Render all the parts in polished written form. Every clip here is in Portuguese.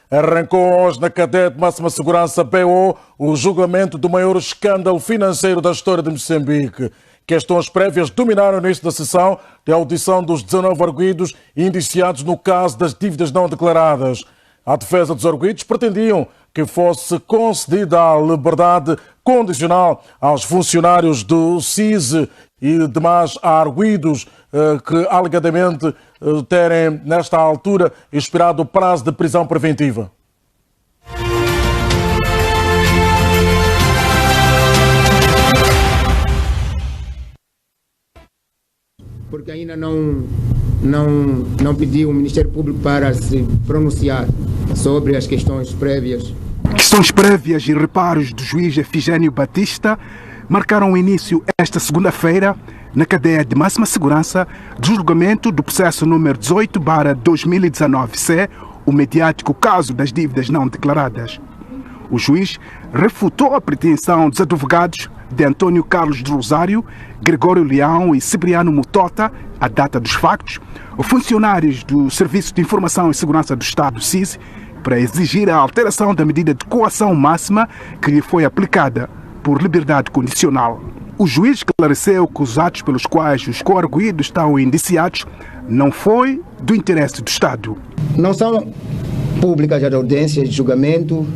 Arrancou hoje na cadeia de máxima segurança BO o julgamento do maior escândalo financeiro da história de Moçambique. Questões prévias dominaram o início da sessão de audição dos 19 arguidos indiciados no caso das dívidas não declaradas. A defesa dos arguidos pretendiam que fosse concedida a liberdade condicional aos funcionários do CISE e demais arguidos que alegadamente terem, nesta altura, expirado o prazo de prisão preventiva. Porque ainda não pediu o Ministério Público para se pronunciar sobre as questões prévias. Questões prévias e reparos do juiz Efigênio Batista marcaram o início esta segunda-feira na cadeia de máxima segurança do julgamento do processo número 18/2019-C, o mediático caso das dívidas não declaradas. O juiz refutou a pretensão dos advogados de Antônio Carlos de Rosário, Gregório Leão e Cipriano Mutota, à data dos factos, funcionários do Serviço de Informação e Segurança do Estado, SISE, para exigir a alteração da medida de coação máxima que lhe foi aplicada por liberdade condicional. O juiz esclareceu que os atos pelos quais os coarguidos estão indiciados não foi do interesse do Estado. Não são públicas as audiências de julgamento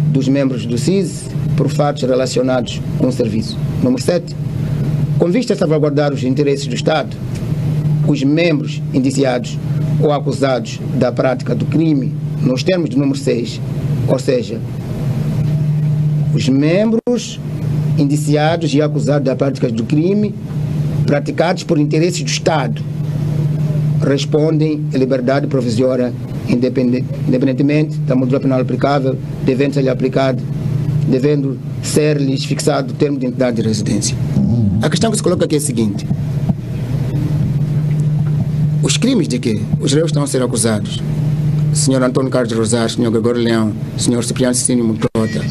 dos membros do SISE por fatos relacionados com o serviço. Número 7. Com vista a salvaguardar os interesses do Estado, os membros indiciados ou acusados da prática do crime, nos termos do número 6, ou seja, os membros indiciados e acusados da prática do crime praticados por interesses do Estado respondem à liberdade provisória independentemente da modula penal aplicável, devendo ser-lhe aplicado, devendo ser-lhes fixado o termo de identidade de residência. A questão que se coloca aqui é a seguinte: os crimes de que os réus estão a ser acusados, o Sr. Antônio Carlos de Rosário, o Sr. Gregório Leão, o Sr. Cipriano Cecínio Mutota,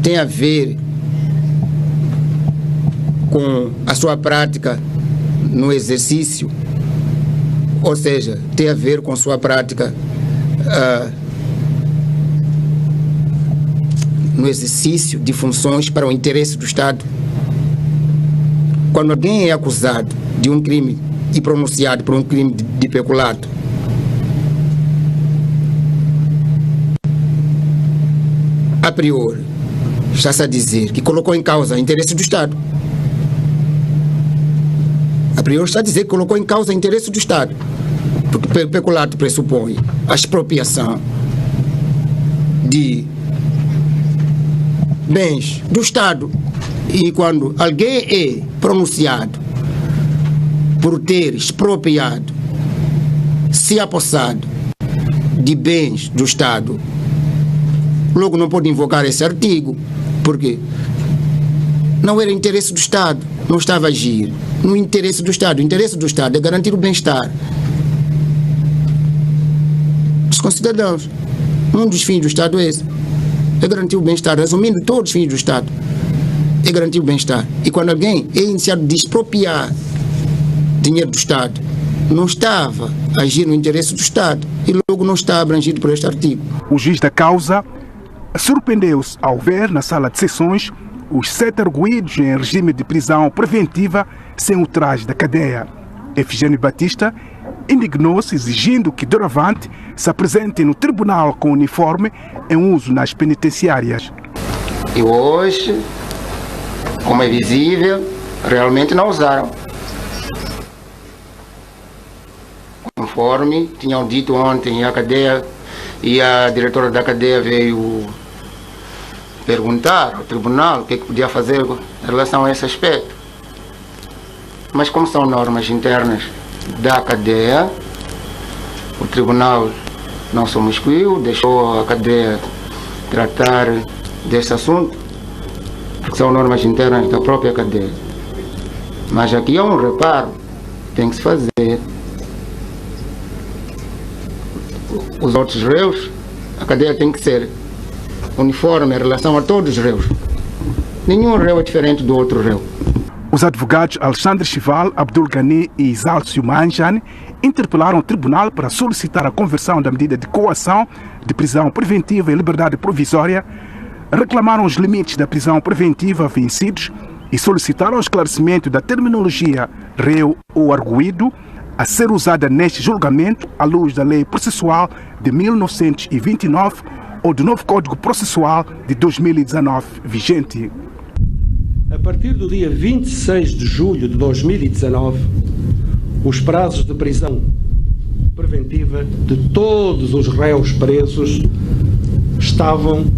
tem a ver com a sua prática no exercício, ou seja, tem a ver com a sua prática no exercício de funções para o interesse do Estado. Quando alguém é acusado de um crime e pronunciado por um crime de peculato, a priori, está-se a dizer que colocou em causa o interesse do Estado. A priori está a dizer que colocou em causa o interesse do Estado. Porque o peculato pressupõe a expropriação de bens do Estado. E quando alguém é pronunciado por ter expropriado, se apossado de bens do Estado, logo não pode invocar esse artigo, porque não era interesse do Estado, não estava a agir no interesse do Estado. O interesse do Estado é garantir o bem-estar dos concidadãos. Um dos fins do Estado é esse, é garantir o bem-estar. Resumindo, todos os fins do Estado é garantir o bem-estar. E quando alguém é iniciado de expropriar dinheiro do Estado, não estava a agir no interesse do Estado e logo não está abrangido por este artigo. O juiz da causa surpreendeu-se ao ver na sala de sessões os 7 arguidos em regime de prisão preventiva sem o traje da cadeia. Efigênio Batista indignou-se, exigindo que doravante se apresentem no tribunal com uniforme em uso nas penitenciárias. E hoje, como é visível, realmente não usaram. Conforme tinham dito ontem, a cadeia e a diretora da cadeia veio perguntar ao tribunal o que podia fazer em relação a esse aspecto. Mas como são normas internas da cadeia, o tribunal não se omiscuiu, deixou a cadeia tratar desse assunto, porque são normas internas da própria cadeia. Mas aqui há um reparo, tem que se fazer. Os outros réus, a cadeia tem que ser uniforme em relação a todos os réus. Nenhum réu é diferente do outro réu. Os advogados Alexandre Chival, Abdul Ghani e Isálcio Manjane interpelaram o tribunal para solicitar a conversão da medida de coação de prisão preventiva e liberdade provisória, reclamaram os limites da prisão preventiva vencidos e solicitaram o esclarecimento da terminologia réu ou arguido a ser usada neste julgamento à luz da Lei Processual de 1929 ou do novo Código Processual de 2019 vigente. A partir do dia 26 de julho de 2019, os prazos de prisão preventiva de todos os réus presos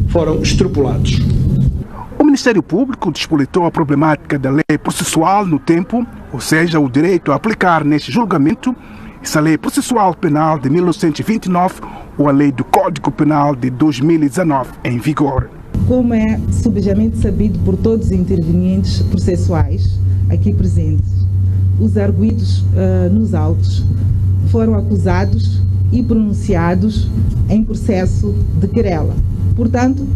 foram extrapolados. O Ministério Público despolitou a problemática da lei processual no tempo, ou seja, o direito a aplicar neste julgamento, essa lei processual penal de 1929 ou a lei do Código Penal de 2019 em vigor. Como é subjamente sabido por todos os intervenientes processuais aqui presentes, os arguidos nos autos foram acusados e pronunciados em processo de querela. Portanto,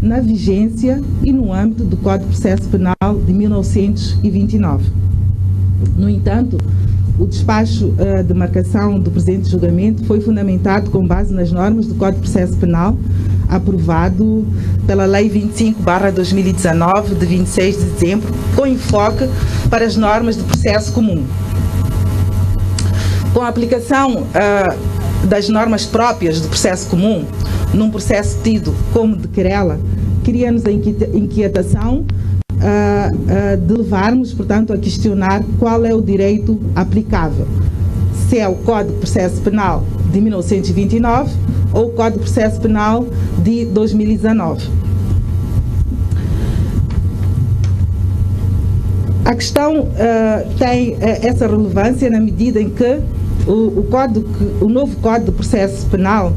na vigência e no âmbito do Código de Processo Penal de 1929. No entanto, o despacho de marcação do presente julgamento foi fundamentado com base nas normas do Código de Processo Penal, aprovado pela Lei 25/2019, de 26 de dezembro, com enfoque para as normas de processo comum. Com a aplicação das normas próprias do processo comum, num processo tido como de querela, cria-nos a inquietação de levarmos, portanto, a questionar qual é o direito aplicável. Se é o Código de Processo Penal de 1929 ou o Código de Processo Penal de 2019. A questão tem essa relevância na medida em que o novo Código de Processo Penal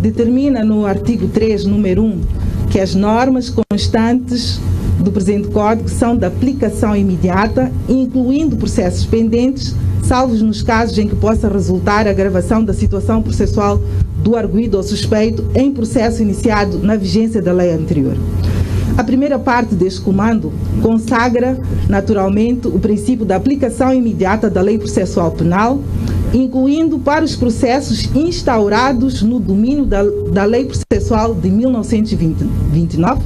determina no artigo 3, número 1, que as normas constantes do presente Código são de aplicação imediata, incluindo processos pendentes, salvos nos casos em que possa resultar a agravação da situação processual do arguido ou suspeito em processo iniciado na vigência da lei anterior. A primeira parte deste comando consagra, naturalmente, o princípio da aplicação imediata da lei processual penal, incluindo para os processos instaurados no domínio da lei processual de 1929,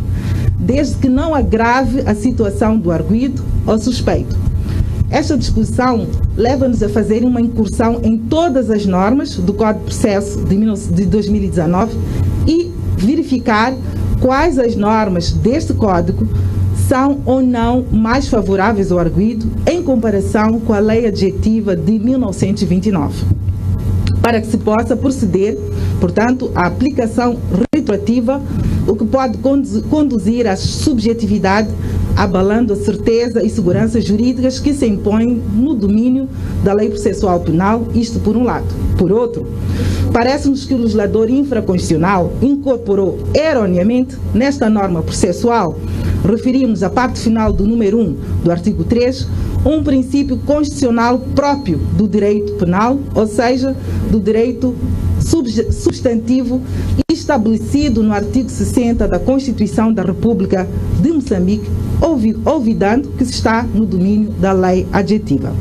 desde que não agrave a situação do arguido ou suspeito. Esta disposição leva-nos a fazer uma incursão em todas as normas do Código de Processo de 2019 e verificar quais as normas deste Código são ou não mais favoráveis ao arguido em comparação com a lei adjetiva de 1929, para que se possa proceder, portanto, à aplicação retroativa, o que pode conduzir à subjetividade, abalando a certeza e segurança jurídicas que se impõem no domínio da lei processual penal, isto por um lado. Por outro, parece-nos que o legislador infraconstitucional incorporou erroneamente nesta norma processual, referimos à parte final do número 1 do artigo 3, um princípio constitucional próprio do direito penal, ou seja, do direito substantivo estabelecido no artigo 60 da Constituição da República de Moçambique, olvidando que se está no domínio da lei adjetiva.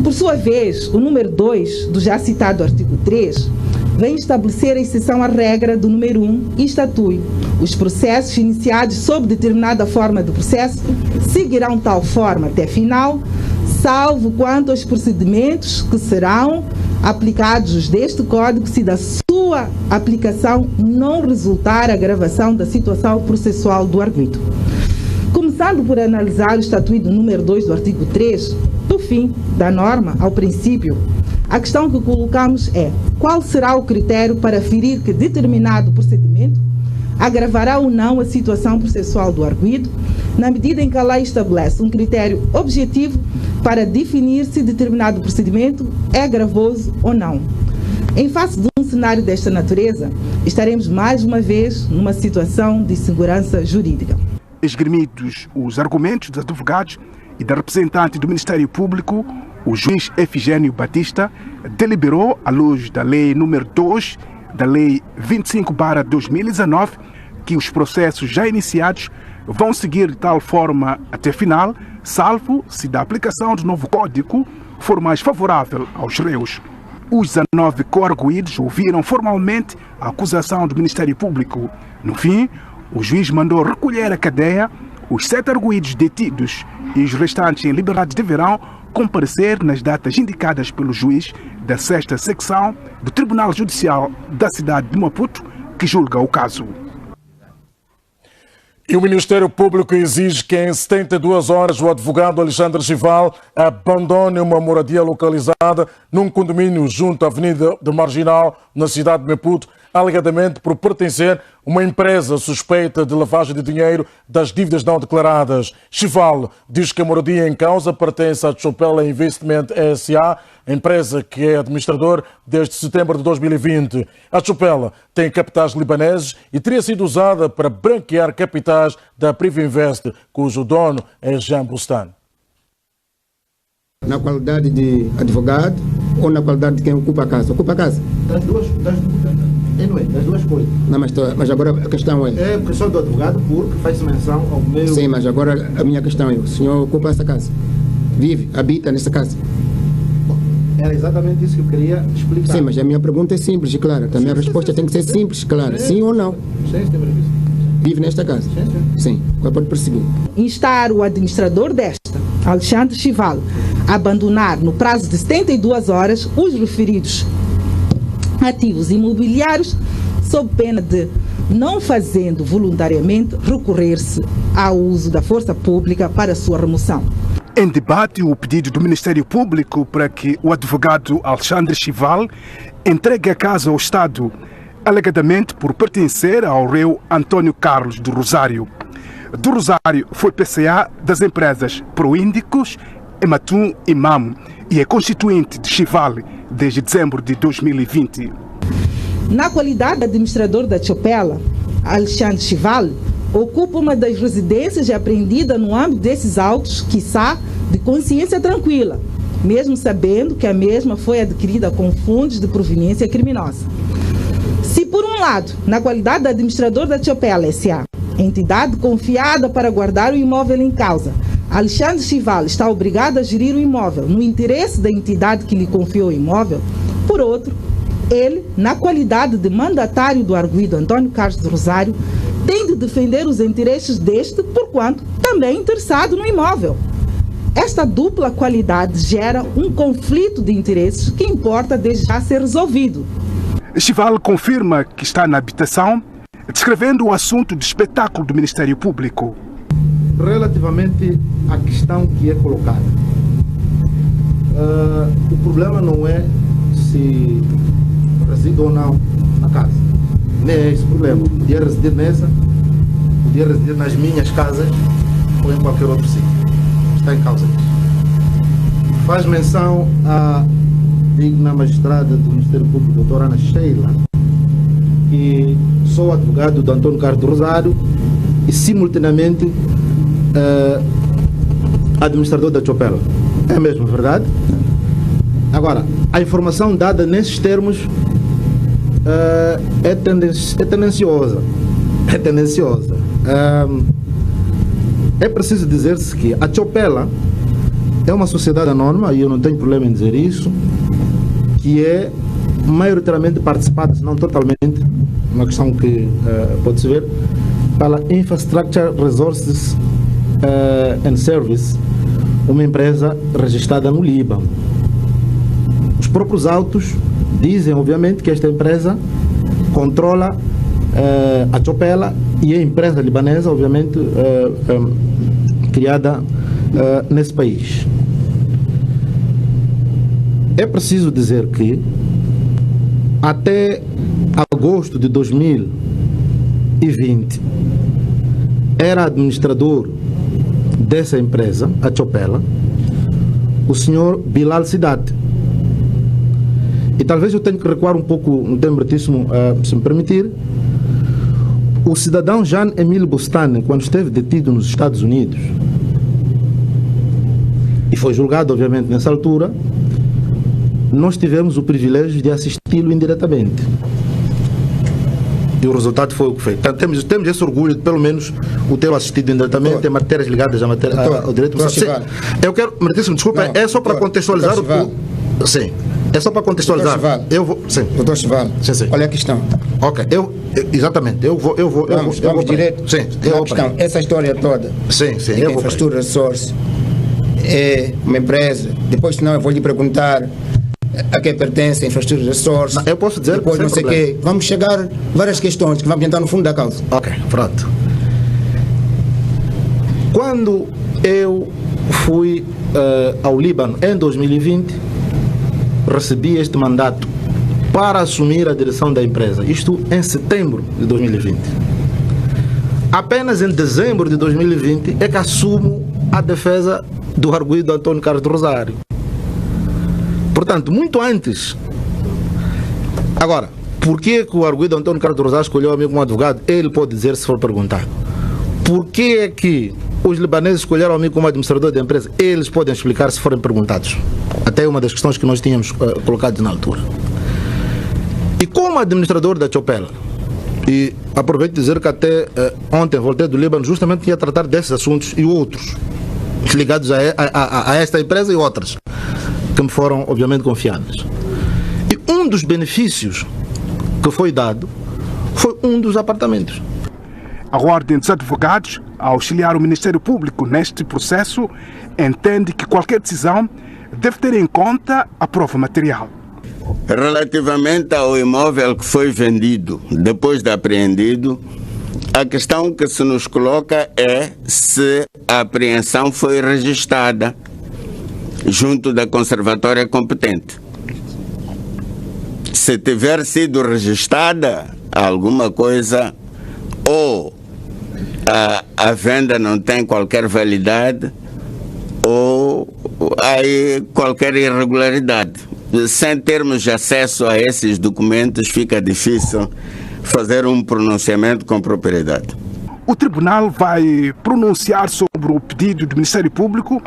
Por sua vez, o número 2 do já citado artigo 3 vem estabelecer a exceção à regra do número 1 e estatui: os processos iniciados sob determinada forma de processo seguirão tal forma até final, salvo quanto aos procedimentos que serão aplicados deste Código se da sua aplicação não resultar agravação da situação processual do arguido. Começando por analisar o estatuto número 2 do artigo 3, do fim da norma ao princípio, a questão que colocamos é: qual será o critério para aferir que determinado procedimento agravará ou não a situação processual do arguido, na medida em que a lei estabelece um critério objetivo para definir se determinado procedimento é gravoso ou não. Em face de um cenário desta natureza, estaremos mais uma vez numa situação de insegurança jurídica. Esgrimidos os argumentos dos advogados e da representante do Ministério Público, o juiz Efigênio Batista deliberou, à luz da Lei número 2, da Lei 25/2019, que os processos já iniciados vão seguir de tal forma até final, salvo se da aplicação do novo Código for mais favorável aos réus. Os 19 coarguidos ouviram formalmente a acusação do Ministério Público. No fim, o juiz mandou recolher à cadeia os 7 arguidos detidos e os restantes em liberdade deverão comparecer nas datas indicadas pelo juiz da 6ª secção do Tribunal Judicial da cidade de Maputo, que julga o caso. E o Ministério Público exige que em 72 horas o advogado Alexandre Chival abandone uma moradia localizada num condomínio junto à Avenida do Marginal, na cidade de Maputo, alegadamente por pertencer a uma empresa suspeita de lavagem de dinheiro das dívidas não declaradas. Chival diz que a moradia em causa pertence à Chopela Investment S.A., empresa que é administrador desde setembro de 2020. A Chopela tem capitais libaneses e teria sido usada para branquear capitais da Privinvest, cujo dono é Jean Bustan. Na qualidade de advogado ou na qualidade de quem ocupa a casa? Ocupa a casa? Das duas coisas. Não, mas agora a questão é... É a questão do advogado porque faz menção ao meu... Sim, mas agora a minha questão é, o senhor ocupa essa casa? Vive, habita nessa casa? Era exatamente isso que eu queria explicar. Sim, mas a minha pergunta é simples e clara. Também a resposta tem que ser simples e clara. Sim ou não? Sim, sim. Vive nesta casa? Sim. Qual pode perseguir? Instar o administrador desta, Alexandre Chival, a abandonar no prazo de 72 horas os referidos ativos imobiliários, sob pena de, não fazendo voluntariamente, recorrer-se ao uso da força pública para sua remoção. Em debate, o pedido do Ministério Público para que o advogado Alexandre Chival entregue a casa ao Estado, alegadamente por pertencer ao réu Antônio Carlos do Rosário. Do Rosário foi PCA das empresas Proíndicos, Ematum e Mamo e é constituinte de Chival desde dezembro de 2020. Na qualidade de administrador da Chopela, Alexandre Chival ocupa uma das residências apreendida no âmbito desses autos, quiçá de consciência tranquila, mesmo sabendo que a mesma foi adquirida com fundos de proveniência criminosa. Se, por um lado, na qualidade de administrador da Chopela S.A., entidade confiada para guardar o imóvel em causa, Alexandre Chival está obrigado a gerir o imóvel no interesse da entidade que lhe confiou o imóvel, por outro, ele, na qualidade de mandatário do arguido Antônio Carlos do Rosário, tem de defender os interesses deste, porquanto também interessado no imóvel. Esta dupla qualidade gera um conflito de interesses que importa desde já ser resolvido. Chival confirma que está na habitação, descrevendo o assunto de espetáculo do Ministério Público. Relativamente à questão que é colocada, o problema não é se reside ou não na casa. Nem é esse o problema. Podia residir nessa, podia residir nas minhas casas ou em qualquer outro sítio. Está em causa disso. Faz menção à digna magistrada do Ministério Público, doutora Ana Sheila, que sou advogado do Antônio Carlos do Rosário e simultaneamente administrador da Chopela. É mesmo verdade? Agora, a informação dada nesses termos é tendenciosa. É tendenciosa. É preciso dizer-se que a Chopela é uma sociedade anônima, e eu não tenho problema em dizer isso, que é maioritariamente participada, se não totalmente, uma questão que pode-se ver, pela Infrastructure Resources and Service, uma empresa registrada no Líbano. Os próprios autos dizem, obviamente, que esta empresa controla a Chopela e a empresa libanesa, obviamente, criada nesse país. É preciso dizer que até agosto de 2020 era administrador dessa empresa, a Chopela, o senhor Bilal Cidade. E talvez eu tenha que recuar um pouco no tempo bretíssimo, se me permitir. O cidadão Jean-Emile Bustan, quando esteve detido nos Estados Unidos e foi julgado, obviamente, nessa altura, nós tivemos o privilégio de assisti-lo indiretamente. E o resultado foi o que foi. Então, temos esse orgulho de, pelo menos, o ter assistido indiretamente, tem matérias ligadas ao direito. Eu quero, Martíssimo, desculpa, é só para contextualizar o... Sim. É só para contextualizar. Eu vou. Sim. Doutor Chevalo, sim. qual é a questão? Ok, exatamente. Vamos direto. Sim, a questão. Essa história toda. Sim. De que Infrastructure Resource é uma empresa. Depois, senão, eu vou lhe perguntar a quem pertence a Infrastructure Resource. Não, eu posso dizer. Depois, não sei o quê. Vamos chegar a várias questões que vamos entrar no fundo da causa. Ok, pronto. Quando eu fui ao Líbano em 2020, recebi este mandato para assumir a direção da empresa, isto em setembro de 2020. Apenas em dezembro de 2020 é que assumo a defesa do arguido Antônio Carlos do Rosário. Portanto, muito antes. Agora, por que o arguido Antônio Carlos do Rosário escolheu a mim como advogado? Ele pode dizer se for perguntado. Por que é que os libaneses escolheram a mim como administrador da empresa? Eles podem explicar se forem perguntados. Até uma das questões que nós tínhamos colocado na altura. E como administrador da Chopela, e aproveito de dizer que até ontem voltei do Líbano justamente ia tratar desses assuntos e outros ligados a esta empresa e outras que me foram obviamente confiadas. E um dos benefícios que foi dado foi um dos apartamentos. A Ordem dos Advogados, a auxiliar o Ministério Público neste processo, entende que qualquer decisão deve ter em conta a prova material. Relativamente ao imóvel que foi vendido depois de apreendido, a questão que se nos coloca é se a apreensão foi registrada junto da conservatória competente. Se tiver sido registrada alguma coisa ou a venda não tem qualquer validade ou há qualquer irregularidade. Sem termos acesso a esses documentos, fica difícil fazer um pronunciamento com propriedade. O tribunal vai pronunciar sobre o pedido do Ministério Público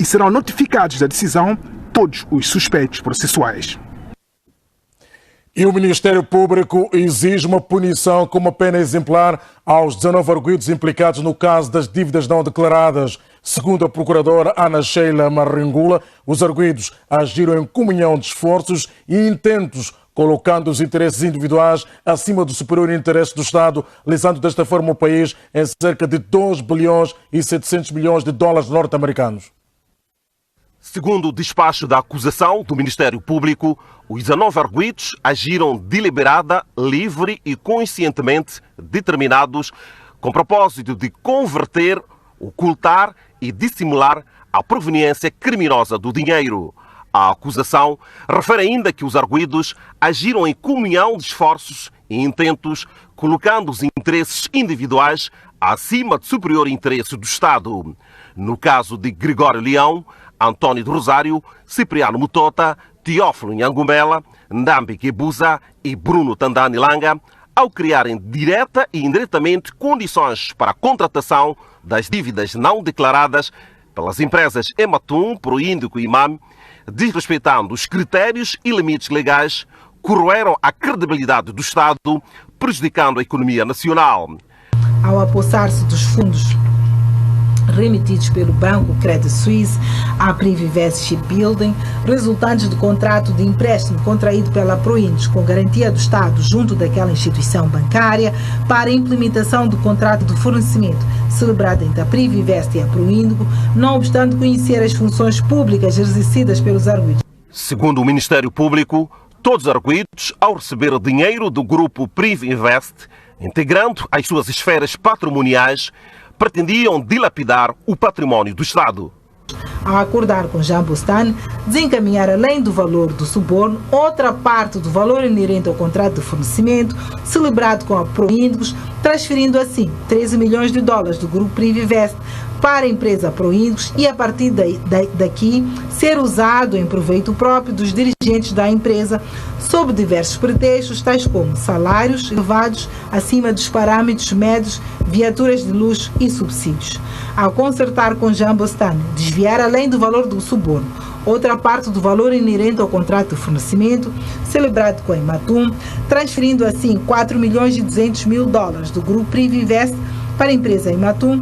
e serão notificados da decisão todos os suspeitos processuais. E o Ministério Público exige uma punição com uma pena exemplar aos 19 arguidos implicados no caso das dívidas não declaradas. Segundo a procuradora Ana Sheila Marringula, os arguidos agiram em comunhão de esforços e intentos, colocando os interesses individuais acima do superior interesse do Estado, lesando desta forma o país em cerca de 2 bilhões e 700 milhões de dólares norte-americanos. Segundo o despacho da acusação do Ministério Público, os 19 arguidos agiram deliberada, livre e conscientemente determinados com propósito de converter, ocultar e dissimular a proveniência criminosa do dinheiro. A acusação refere ainda que os arguidos agiram em comunhão de esforços e intentos, colocando os interesses individuais acima do superior interesse do Estado. No caso de Gregório Leão, Antônio do Rosário, Cipriano Mutota, Teófilo Nhangumela, Ndambi Kebuza e Bruno Tandani Langa, ao criarem direta e indiretamente condições para a contratação das dívidas não declaradas pelas empresas Ematum, Proíndico e IMAM, desrespeitando os critérios e limites legais, corroeram a credibilidade do Estado, prejudicando a economia nacional. Ao apossar-se dos fundos remetidos pelo Banco Credit Suisse à Privivest Shipbuilding, resultantes do contrato de empréstimo contraído pela Proindes com garantia do Estado junto daquela instituição bancária para a implementação do contrato de fornecimento celebrado entre a Privivest e a Proíndico, não obstante conhecer as funções públicas exercidas pelos arguidos. Segundo o Ministério Público, todos os arguidos, ao receber dinheiro do grupo Privinvest, integrando as suas esferas patrimoniais, pretendiam dilapidar o património do Estado. Ao acordar com Jean Bostan, desencaminhar além do valor do suborno, outra parte do valor inerente ao contrato de fornecimento, celebrado com a Proíndicos, transferindo assim 13 milhões de dólares do grupo Privivest para a empresa Proíndicos e a partir daqui ser usado em proveito próprio dos dirigentes da empresa sob diversos pretextos, tais como salários elevados acima dos parâmetros médios, viaturas de luxo e subsídios. Ao concertar com Jean Bostan, desviar além do valor do suborno outra parte do valor inerente ao contrato de fornecimento celebrado com a Ematum, transferindo assim 4 milhões e 200 mil dólares do grupo Privivest para a empresa Ematum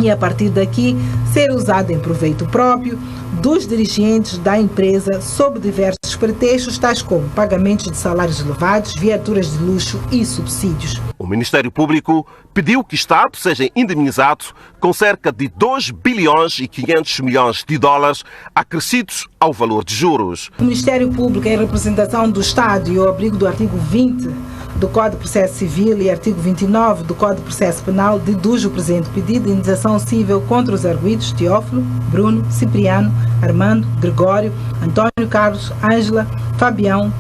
e a partir daqui ser usado em proveito próprio dos dirigentes da empresa sob diversos outros pretextos, tais como pagamentos de salários elevados, viaturas de luxo e subsídios. O Ministério Público pediu que o Estado seja indemnizado com cerca de 2 bilhões e 500 milhões de dólares acrescidos ao valor de juros. O Ministério Público, em representação do Estado e ao abrigo do artigo 20 do Código de Processo Civil e artigo 29 do Código de Processo Penal, deduz o presente pedido de indenização civil contra os arguidos Teófilo, Bruno, Cipriano, Armando, Gregório, Antônio Carlos, Ângela, Fabião,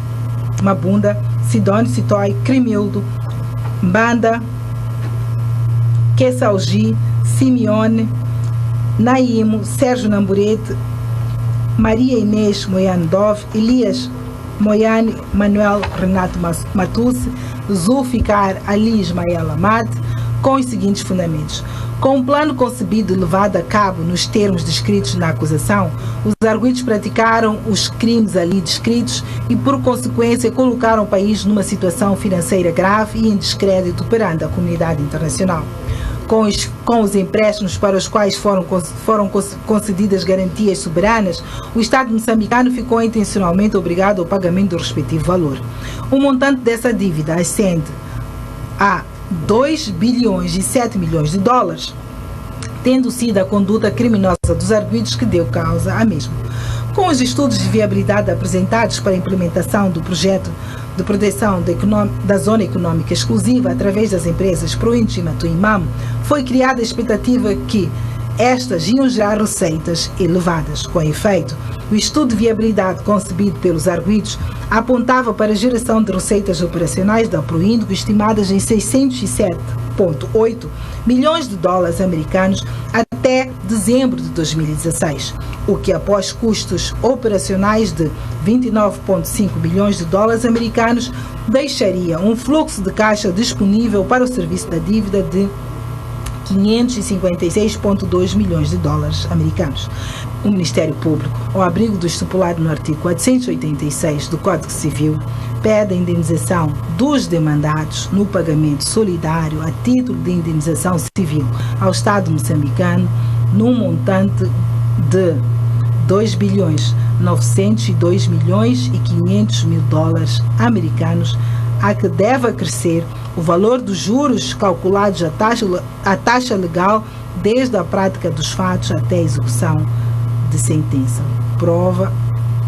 Mabunda, Sidónio Citói, Crimildo, Banda, Quessalgi, Simeone, Naimo, Sérgio Namburete, Maria Inês Moiane Dove, Elias Moiane, Manuel Renato Matusse, Zulficar Ali Ismael Amad, com os seguintes fundamentos. Com um plano concebido e levado a cabo nos termos descritos na acusação, os arguidos praticaram os crimes ali descritos e, por consequência, colocaram o país numa situação financeira grave e em descrédito perante a comunidade internacional. Com os empréstimos para os quais foram concedidas garantias soberanas, o Estado moçambicano ficou intencionalmente obrigado ao pagamento do respectivo valor. O montante dessa dívida ascende a 2 bilhões e 7 milhões de dólares, tendo sido a conduta criminosa dos arguidos que deu causa à mesma. Com os estudos de viabilidade apresentados para a implementação do projeto de proteção da zona econômica exclusiva através das empresas Proinchi e Matuimam, foi criada a expectativa que estas iam gerar receitas elevadas. Com efeito, o estudo de viabilidade concebido pelos arguidos apontava para a geração de receitas operacionais da Proíndico estimadas em 607,8 milhões de dólares americanos até dezembro de 2016, o que, após custos operacionais de 29,5 bilhões de dólares americanos, deixaria um fluxo de caixa disponível para o serviço da dívida de 556,2 milhões de dólares americanos. O Ministério Público, ao abrigo do estipulado no artigo 486 do Código Civil, pede a indenização dos demandados no pagamento solidário a título de indenização civil ao Estado moçambicano num montante de 2 bilhões 902 milhões e 500 mil dólares americanos, a que deve acrescer o valor dos juros calculados à taxa legal desde a prática dos fatos até a execução de sentença. Prova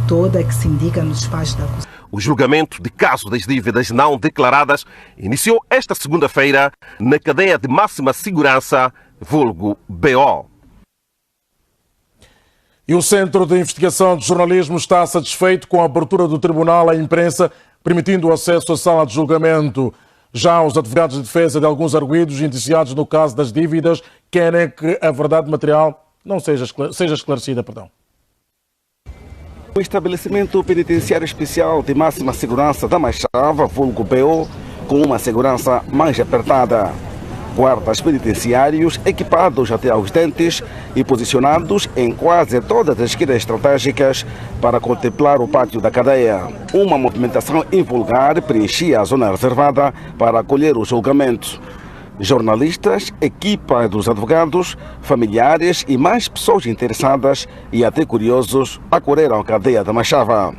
toda que se indica no despacho da acusação. O julgamento de caso das dívidas não declaradas iniciou esta segunda-feira na cadeia de máxima segurança, vulgo BO. E o Centro de Investigação de Jornalismo está satisfeito com a abertura do tribunal à imprensa, permitindo o acesso à sala de julgamento. Já os advogados de defesa de alguns arguidos indiciados no caso das dívidas querem que a verdade material não seja esclarecida. O estabelecimento penitenciário especial de máxima segurança da Machava, vulgo BO, com uma segurança mais apertada. Guardas penitenciários equipados até aos dentes e posicionados em quase todas as esquinas estratégicas para contemplar o pátio da cadeia. Uma movimentação invulgar preenchia a zona reservada para acolher o julgamento. Jornalistas, equipa dos advogados, familiares e mais pessoas interessadas e até curiosos acorreram à cadeia da Machava.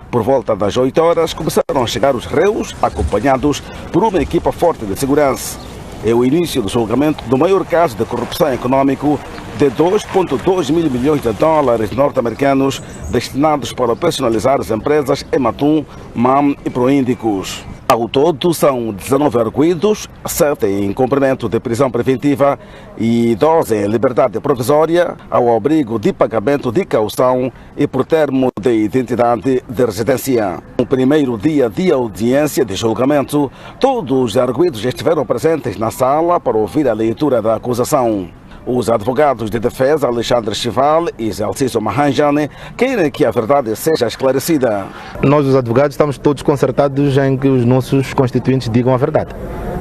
Por volta das 8 horas começaram a chegar os réus, acompanhados por uma equipa forte de segurança. É o início do julgamento do maior caso de corrupção econômico de 2,2 mil milhões de dólares norte-americanos destinados para personalizar as empresas Ematum, MAM e Proíndicos. Ao todo, são 19 arguidos, 7 em cumprimento de prisão preventiva e 12 em liberdade provisória, ao abrigo de pagamento de caução e por termo de identidade de residência. No primeiro dia de audiência de julgamento, todos os arguidos estiveram presentes na sala para ouvir a leitura da acusação. Os advogados de defesa, Alexandre Chival e Zelciso Mahanjane, querem que a verdade seja esclarecida. Nós, os advogados, estamos todos concertados em que os nossos constituintes digam a verdade.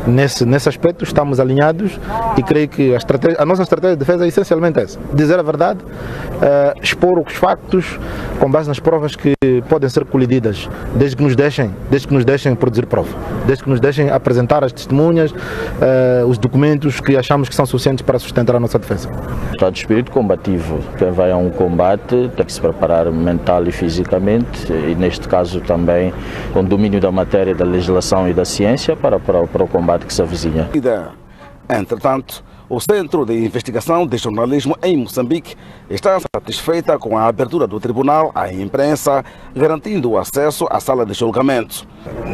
Nesse aspecto estamos alinhados e creio que a nossa estratégia de defesa é essencialmente essa: dizer a verdade, expor os factos com base nas provas que podem ser colididas, desde que nos deixem produzir prova, desde que nos deixem apresentar as testemunhas, os documentos que achamos que são suficientes para sustentar a nossa defesa. Está de espírito combativo. Quem vai a um combate tem que se preparar mental e fisicamente, e neste caso também com domínio da matéria, da legislação e da ciência para o combate que se avizinha. Entretanto, o Centro de Investigação de Jornalismo em Moçambique está satisfeita com a abertura do tribunal à imprensa, garantindo o acesso à sala de julgamento.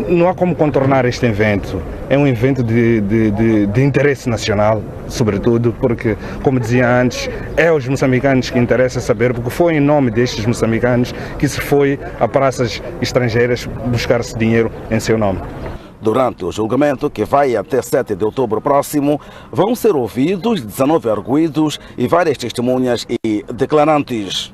Não há como contornar este evento. É um evento de interesse nacional, sobretudo, porque, como dizia antes, é aos moçambicanos que interessa saber, porque foi em nome destes moçambicanos que se foi a praças estrangeiras buscar-se dinheiro em seu nome. Durante o julgamento, que vai até 7 de outubro próximo, vão ser ouvidos 19 arguidos e várias testemunhas e declarantes.